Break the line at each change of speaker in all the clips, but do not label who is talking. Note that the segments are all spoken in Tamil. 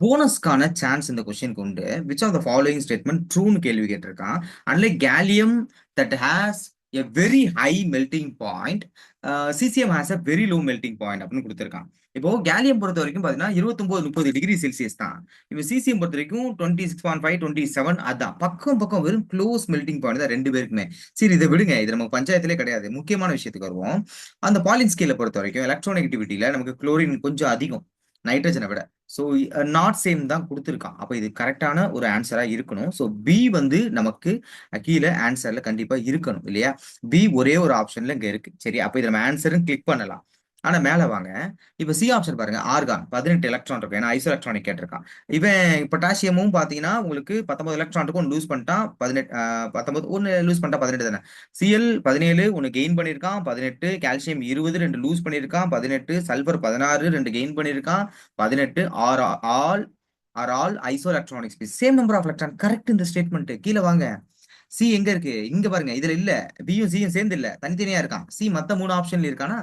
போனஸ்க்கான சான்ஸ் இந்த கொஸ்டினுக்கு உண்டு. Which of the following statement ட்ரூன்னு கேள்வி கேட்டிருக்கான். Unlike gallium that has a very high melting point, CCM has a very low melting point அப்படின்னு கொடுத்துருக்கான். இப்போ கேலியம் பொறுத்த வரைக்கும் பார்த்தீங்கன்னா 29-30 டிகிரி செல்சியஸ் தான். இப்போ சிசிஎம் பொறுத்த வரைக்கும் 26.5 27, அதான் பக்கம் பக்கம் வெறும் க்ளோஸ் மெல்டிங் பாயிண்ட் தான் ரெண்டு பேருக்குமே. சரி, இதை விடுங்க, இது நம்ம பஞ்சாயத்திலே கிடையாது. முக்கியமான விஷயத்துக்கு வருவோம். அந்த பாலின் ஸ்கேலை பொறுத்த வரைக்கும் எலக்ட்ரானெகட்டிவிட்டியில நமக்கு குளோரின் கொஞ்சம் அதிகம் நைட்ரஜனை விட. ஸோ நாட் சேம் தான் கொடுத்துருக்கான். அப்போ இது கரெக்டான ஒரு ஆன்சரா இருக்கணும். ஸோ பி வந்து நமக்கு கீழே ஆன்சர்ல கண்டிப்பா இருக்கணும் இல்லையா? பி ஒரே ஒரு ஆப்ஷன்ல இங்க இருக்கு. சரி, அப்போ இதை நம்ம ஆன்சரும் கிளிக் பண்ணலாம். ஆனா மேல வாங்க. இப்ப சி ஆப்ஷன் பாருங்க, ஆர்கான் 18 எலக்ட்ரான் இருக்கும். ஏன்னா ஐசோ எலக்ட்ரானிக் கேட்டிருக்கான். இவன் பொட்டாசியமும் பாத்தீங்கன்னா உங்களுக்கு 19 எலக்ட்ரான் இருக்கும், ஒன்று லூஸ் பண்ணிட்டான் 18, 19 ஒன்னு லூஸ் பண்ணிட்டா 18 தானே. சிஎல் 17 ஒன்னு கெயின் பண்ணியிருக்கான் 18, கால்சியம் 20 ரெண்டு லூஸ் பண்ணியிருக்கான் 18, சல்பர் 16 ரெண்டு கெயின் பண்ணியிருக்கான் 18. Are all isoelectronic species same number of electron. Correct இந்த ஸ்டேட்மெண்ட். கீழே வாங்க. சி எங்க இருக்கு? இங்க பாருங்க, இதுல இல்ல. பியும் சியும் சேர்ந்து இல்ல, தனித்தனியா இருக்கான். சி மத்த மூணு ஆப்ஷன்ல இருக்கானா?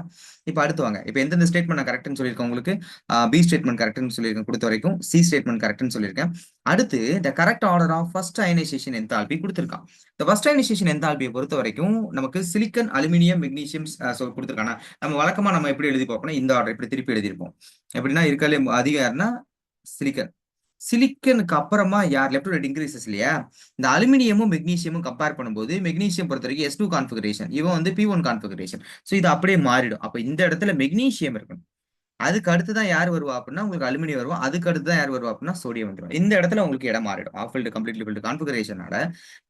இப்ப அடுத்து வாங்க. இப்ப எந்தெந்த ஸ்டேட்மெண்ட் நான் கரெக்ட்னு சொல்லியிருக்கேன் உங்களுக்கு? பி ஸ்டேட்மெண்ட் கரெக்ட்னு சொல்லியிருக்கேன் கொடுத்த வரைக்கும். சி ஸ்டேட்மெண்ட் கரெக்ட்னு சொல்லியிருக்கேன். அடுத்து the correct order of first ionisation enthalpy கொடுத்திருக்கான். இந்த ஃபர்ஸ்ட் அயனைசேஷன் என்தால்பியை பொறுத்த வரைக்கும் நமக்கு சிலிக்கன், அலுமினியம், மெக்னீசியம் கொடுத்திருக்கானா? நம்ம வழக்கமா நம்ம எப்படி எழுதி பார்ப்போம்னா இந்த ஆர்டர் இப்படி திருப்பி எழுதியிருப்போம். எப்படின்னா இருக்காலே அதிகம் யாருன்னா சிலிக்கன். சிலிக்கனுக்கு அப்புறமா யார் லெஃப்ட் ரைட் இன்க்ரீசஸ் இல்லையா? இந்த அலுமினியமும் மெக்னீசியமும் கம்பேர் பண்ணும்போது மெக்னீசியம் பொறுத்த வரைக்கும் S2 கான்ஃபிகரேஷன், இவன் வந்து P1 கான்ஃபிகரேஷன். ஸோ இது அப்படியே மாறிடும். அப்போ இந்த இடத்துல மெக்னீசியம் இருக்கணும். அதுக்கு அடுத்து தான் யார் வருவா அப்படின்னா உங்களுக்கு அலுமினியம் வருவா. அதுக்கு அடுத்து தான் யார் வருவா அப்படின்னா சோடியம் வந்துடும். இந்த இடத்துல உங்களுக்கு இடம் மாறிடும். ஆஃப் ஃபில்டு கம்ப்ளீட்லி ஃபில்டு கான்ஃபிகரேஷனால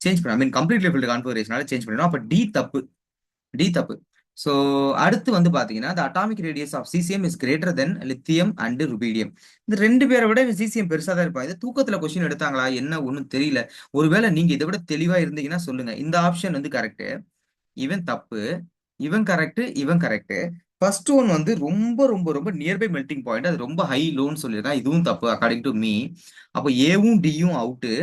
சேஞ்ச் பண்ண, ஐ மீன் கம்ப்ளீட்லி ஃபில்டு கான்ஃபிகரேஷனால சேஞ்ச் பண்ணிடும். அப்போ டி தப்பு. டி தப்பு. ஸோ அடுத்து வந்து பாத்தீங்கன்னா the atomic radius of cesium is greater than lithium and rubidium. இந்த ரெண்டு பேரை விட சிசிஎம் பெருசா தான் இருப்பாங்க. இது தூக்கத்துல கொஸ்டின் எடுத்தாங்களா என்ன ஒன்றும் தெரியல. ஒருவேளை நீங்க இதை விட தெளிவா இருந்தீங்கன்னா சொல்லுங்க. இந்த ஆப்ஷன் வந்து கரெக்ட், இவன் தப்பு, இவன் கரெக்ட், இவன் கரெக்ட். ஃபர்ஸ்ட் ஒன் வந்து ரொம்ப ரொம்ப ரொம்ப நியர்பை மெல்டிங் பாயிண்ட், அது ரொம்ப ஹை லோன்னு சொல்லியிருக்கான். இதுவும் தப்பு அக்கார்டிங் டு மீ. அப்போ ஏவும் டியும் அவுட்டு.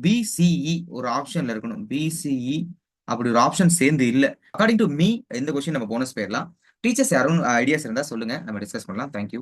பிசிஇ ஒரு ஆப்ஷன்ல இருக்கணும். பிசிஇ அப்படி ஒரு ஆப்ஷன் சேர்ந்து இல்ல அக்கார்டிங் டு மீ. இந்த கொஸ்டின் நம்ம போனஸ் போயிடலாம். டீச்சர்ஸ் யாரும் ஐடியாஸ் இருந்தா சொல்லுங்க, நம்ம டிஸ்கஸ் பண்ணலாம். தேங்க்யூ.